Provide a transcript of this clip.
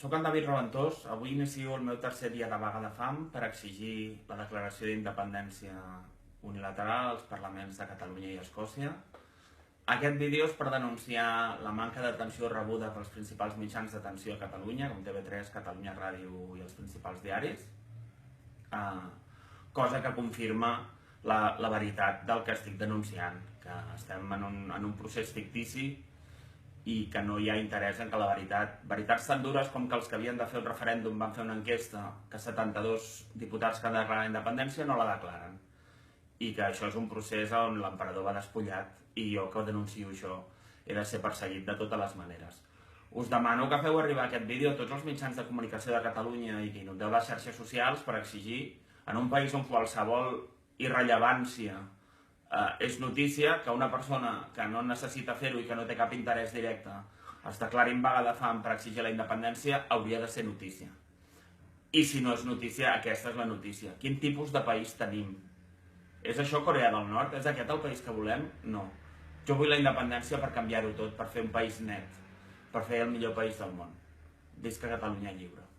Soc en David Raventós. Avui inicio el meu tercer dia de vaga de fam per exigir la declaració d'independència unilateral als parlaments de Catalunya i Escòcia. Aquest vídeo és per denunciar la manca d'atenció rebuda pels principals mitjans d'atenció a Catalunya, com TV3, Catalunya Ràdio i els principals diaris, cosa que confirma la veritat del que estic denunciant, que estem en un procés fictici i que no hi ha interès en que la veritats tan dures com que els que havien de fer el referèndum van fer una enquesta que 72 diputats que han declarat la independència no la declaren, i que això és un procés on l'emperador va despullat i jo que denuncio això he de ser perseguit de totes les maneres. Us demano que feu arribar aquest vídeo a tots els mitjans de comunicació de Catalunya i que inundeu les xarxes socials per exigir, en un país on qualsevol irrellevància és notícia, que una persona que no necessita fer-ho i que no té cap interès directe es declari en vaga de fam per exigir la independència hauria de ser notícia. I si no és notícia, aquesta és la notícia. Quin tipus de país tenim? És això Corea del Nord? És aquest el país que volem? No. Jo vull la independència per canviar-ho tot, per fer un país net, per fer el millor país del món. Visca Catalunya lliure.